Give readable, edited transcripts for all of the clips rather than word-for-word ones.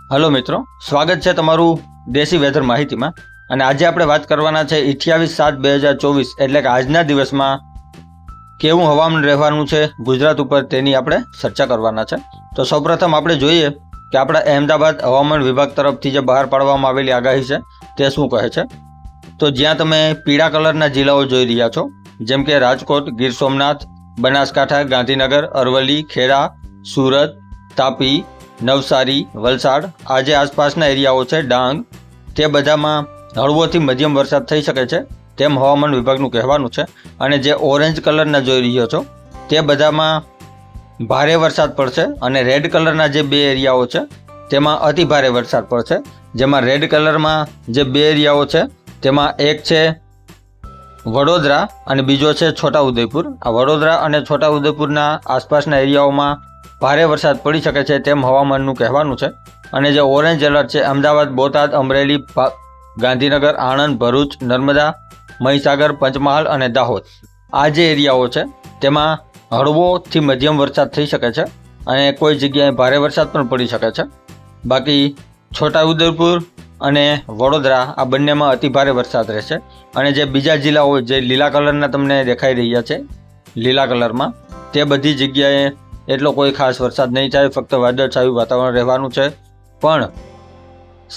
Hello मित्रों, स्वागत है तमारू देशी वेधर माहिती में। અને આજે આપણે વાત કરવાના છે 28/7/2024 એટલે કે આજના દિવસમાં કેવું હવામાન રહેવાનું છે ગુજરાત ઉપર તેની આપણે ચર્ચા કરવાના છે। તો સૌપ્રથમ આપણે જોઈએ કે આપણા અહેમદાબાદ હવામાન વિભાગ તરફથી જે બહાર પાડવામાં આવેલી આગાહી છે તે શું કહે છે। તો જ્યાં તમે પીળા કલરના જિલ્લાઓ જોઈ રહ્યા છો, જેમ કે રાજકોટ, ગીર સોમનાથ, બનાસકાંઠા, ગાંધીનગર, અરવલ્લી, ખેડા, સુરત, તાપી, નવસારી, વલસાડ, આ જે આસપાસના એરિયાઓ છે, ડાંગ, તે બધામાં હળવોથી મધ્યમ વરસાદ થઈ શકે છે તેમ હવામાન વિભાગનું કહેવાનું છે। અને જે ઓરેન્જ કલરના જોઈ રહ્યો છો તે બધામાં ભારે વરસાદ પડશે અને રેડ કલરના જે બે એરિયાઓ છે તેમાં અતિ ભારે વરસાદ પડશે। જેમાં રેડ કલરમાં જે બે એરિયાઓ છે તેમાં એક છે વડોદરા અને બીજો છે છોટાઉદેપુર। આ વડોદરા અને છોટાઉદેપુરના આસપાસના એરિયાઓમાં ભારે વરસાદ પડી શકે છે તેમ હવામાનનું કહેવાનું છે। અને જે ઓરેન્જ એલર્ટ છે અમદાવાદ, બોટાદ, અમરેલી, ગાંધીનગર, આણંદ, ભરૂચ, નર્મદા, મહીસાગર, પંચમહાલ અને દાહોદ, આ જે એરિયાઓ છે તેમાં હળવોથી મધ્યમ વરસાદ થઈ શકે છે અને કોઈ જગ્યાએ ભારે વરસાદ પણ પડી શકે છે। બાકી છોટાઉદેપુર અને વડોદરા આ બંનેમાં અતિ ભારે વરસાદ રહેશે। અને જે બીજા જિલ્લાઓ જે લીલા કલરના તમને દેખાઈ રહ્યા છે, લીલા કલરમાં, તે બધી જગ્યાએ એટલો કોઈ ખાસ વરસાદ નહીં થાય, ફક્ત વાદળછાયું વાતાવરણ રહેવાનું છે। પણ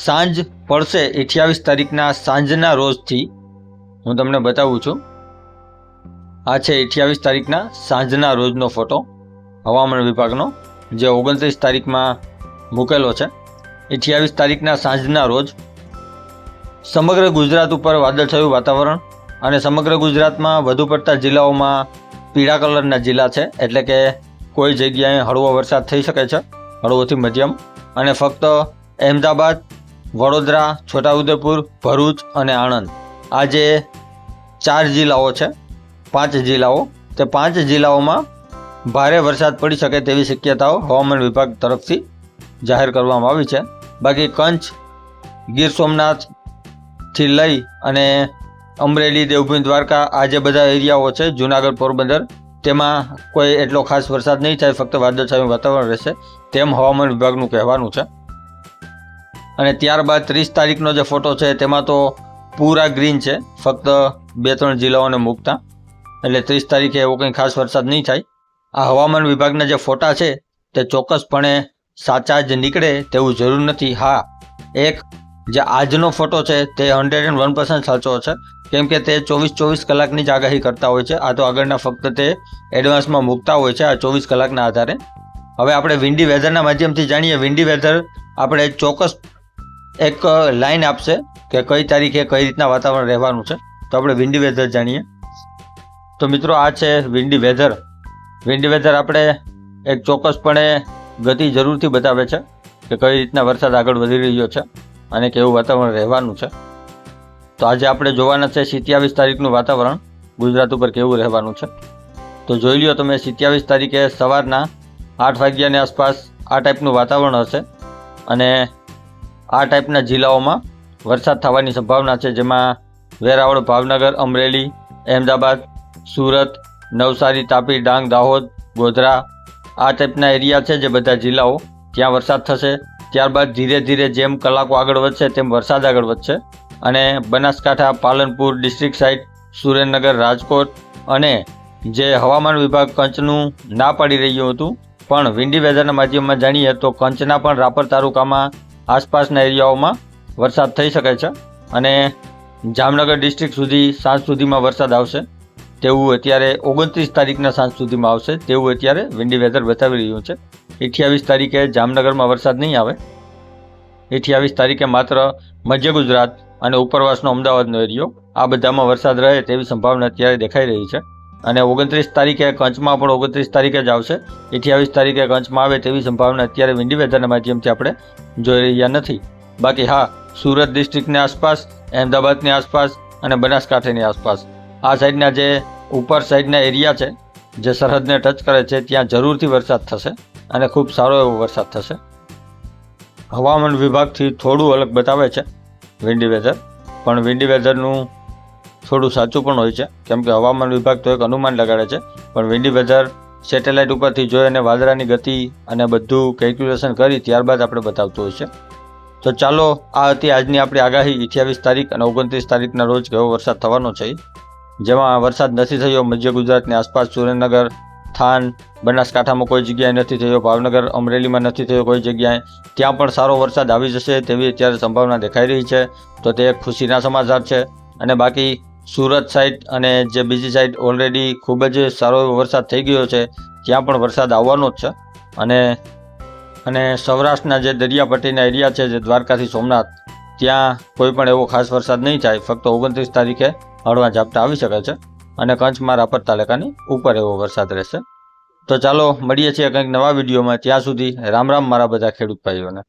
સાંજ પડશે 28 તારીખના સાંજના રોજથી હું તમને બતાવું છું। આ છે 28 તારીખના સાંજના રોજનો ફોટો હવામાન વિભાગનો, જે 29 તારીખમાં મૂકેલો છે। 28 તારીખના સાંજના રોજ સમગ્ર ગુજરાત ઉપર વાદળછાયું વાતાવરણ અને સમગ્ર ગુજરાતમાં વધુ પડતા જિલ્લાઓમાં પીળા કલરના જિલ્લા છે, એટલે કે કોઈ જગ્યાએ હળવો વરસાદ થઈ શકે છે, હળવોથી મધ્યમ। અને ફક્ત અહેમદાબાદ, વડોદરા, છોટાઉદેપુર, ભરૂચ અને આણંદ, આ જે 4 જિલ્લાઓ છે, 5 જિલ્લાઓ, તે 5 જિલ્લાઓમાં ભારે વરસાદ પડી શકે તેવી શક્યતાઓ હવામાન વિભાગ તરફથી જાહેર કરવામાં આવી છે। બાકી કચ્છ, ગીર સોમનાથથી લઈ અને અમરેલી, દેવભૂમિ, દ્વારકા, આ જે બધા એરિયાઓ છે, જૂનાગઢ, પોરબંદર, તેમાં કોઈ એટલો ખાસ વરસાદ નહીં થાય, ફક્ત વાદળછાયું વાતાવરણ રહેશે તેમ હવામાન વિભાગનું કહેવાનું છે। અને ત્યારબાદ 30 તારીખનો જે ફોટો છે તેમાં તો પૂરા ગ્રીન છે, ફક્ત 2-3 જિલ્લાઓને મૂકતા, એટલે 30 તારીખે એવો કંઈ ખાસ વરસાદ નહીં થાય। આ હવામાન વિભાગના જે ફોટા છે તે ચોક્કસપણે સાચા જ નીકળે તેવું જરૂર નથી। હા, એક જે આજનો ફોટો છે તે 101% સાચો છે, કેમ કે તે 24 કલાકની જ આગાહી કરતા હોય છે। આ તો આગળના ફક્ત તે એડવાન્સમાં મૂકતા હોય છે આ 24 કલાકના આધારે। હવે આપણે વિન્ડી વેધરના માધ્યમથી જાણીએ। વિન્ડી વેધર આપણે ચોક્કસ એક લાઈન આપશે કે કઈ તારીખે કઈ રીતના વાતાવરણ રહેવાનું છે। તો આપણે વિન્ડી વેધર જાણીએ। તો મિત્રો, આ છે વિન્ડી વેધર। વિન્ડી વેધર આપણે એક ચોક્કસપણે ગતિ જરૂરથી બતાવે છે કે કઈ રીતના વરસાદ આગળ વધી રહ્યો છે અને કેવું વાતાવરણ રહેવાનું છે। તો આજે આપણે જોવાના છે 27 તારીખનું વાતાવરણ ગુજરાત ઉપર કેવું રહેવાનું છે। તો જોઈ લ્યો તમે, 27 તારીખે સવારના 8 વાગ્યાની આસપાસ આ ટાઈપનું વાતાવરણ હશે અને આ ટાઈપના જિલ્લાઓમાં વરસાદ થવાની સંભાવના છે, જેમાં વેરાવળ, ભાવનગર, અમરેલી, અહેમદાબાદ, સુરત, નવસારી, તાપી, ડાંગ, દાહોદ, ગોધરા, આ ટાઈપના એરિયા છે જે બધા જિલ્લાઓ, ત્યાં વરસાદ થશે। ત્યારબાદ ધીરે ધીરે જેમ કલાકો આગળ વધશે તેમ વરસાદ આગળ વધશે અને બનાસકાંઠા, પાલનપુર ડિસ્ટ્રિક્ટ સાઇડ, સુરેન્દ્રનગર, રાજકોટ, અને જે હવામાન વિભાગ કચ્છનું ના પાડી રહ્યું હતું, પણ વિન્ડી વેધરના માધ્યમમાં જાણીએ તો કચ્છના પણ રાપર તાલુકામાં આસપાસના એરિયાઓમાં વરસાદ થઈ શકે છે અને જામનગર ડિસ્ટ્રિક્ટ સુધી સાંજ સુધીમાં વરસાદ આવશે તેવું અત્યારે 29 તારીખના સાંજ સુધીમાં આવશે તેવું અત્યારે વિન્ડી વેધર બતાવી રહ્યું છે। 28 તારીખે જામનગરમાં વરસાદ નહીં આવે। 28 તારીખે માત્ર મધ્ય ગુજરાત અને ઉપરવાસનો અમદાવાદનો એરિયો, આ બધામાં વરસાદ રહે તેવી સંભાવના અત્યારે દેખાઈ રહી છે। અને 29 તારીખે કચ્છમાં પણ 29 તારીખે જ આવશે। 28 તારીખે કચ્છમાં આવે તેવી સંભાવના અત્યારે વિન્ડી વેધરના માધ્યમથી આપણે જોઈ રહ્યા નથી। બાકી હા, સુરત ડિસ્ટ્રિક્ટની આસપાસ, અહેમદાબાદની આસપાસ અને બનાસકાંઠાની આસપાસ, આ સાઈડના જે ઉપર સાઈડના એરિયા છે જે સરહદને ટચ કરે છે, ત્યાં જરૂરથી વરસાદ થશે અને ખૂબ સારો એવો વરસાદ થશે। હવામાન વિભાગથી થોડું અલગ બતાવે છે વિન્ડી વેધર, પણ વિન્ડી વેધરનું થોડું સાચું પણ હોય છે, કેમ કે હવામાન વિભાગ તો એક અનુમાન લગાડે છે, પણ વિન્ડી વેધર સેટેલાઇટ ઉપરથી જોઈ અને વાદળાની ગતિ અને બધું કેલ્ક્યુલેશન કરી ત્યારબાદ આપણે બતાવતું હોય છે। તો ચાલો, આ હતી આજની આપણી આગાહી 28 તારીખ અને 29 તારીખના રોજ કેવો વરસાદ થવાનો છે, જેમાં વરસાદ નથી થયો મધ્ય ગુજરાતની આસપાસ, સુરેન્દ્રનગર, થાન, બનાસકાંઠામાં કોઈ જગ્યાએ નથી થયો, ભાવનગર, અમરેલીમાં નથી થયો કોઈ જગ્યાએ, ત્યાં પણ સારો વરસાદ આવી જશે તેવી અત્યારે સંભાવના દેખાઈ રહી છે. તો તે એક ખુશીના સમાચાર છે. અને બાકી સુરત સાઈડ અને જે બીજી સાઈડ ઓલરેડી ખૂબ જ સારો એવો વરસાદ થઈ ગયો છે, ત્યાં પણ વરસાદ આવવાનો જ છે. અને સૌરાષ્ટ્રના જે દરિયાપટ્ટીના એરિયા છે, જે દ્વારકાથી સોમનાથ, ત્યાં કોઈ પણ એવો ખાસ વરસાદ નહીં થાય. ફક્ત 29 તારીખે હળવા ઝાપટા આવી શકે છે અને કચ્છમાં રાપર તાલુકાની ઉપર એવો વરસાદ રહેશે. તો ચાલો મળીએ છીએ કંઈક નવા વિડીયોમાં. ત્યાં સુધી રામ રામ મારા બધા ખેડૂત ભાઈઓને.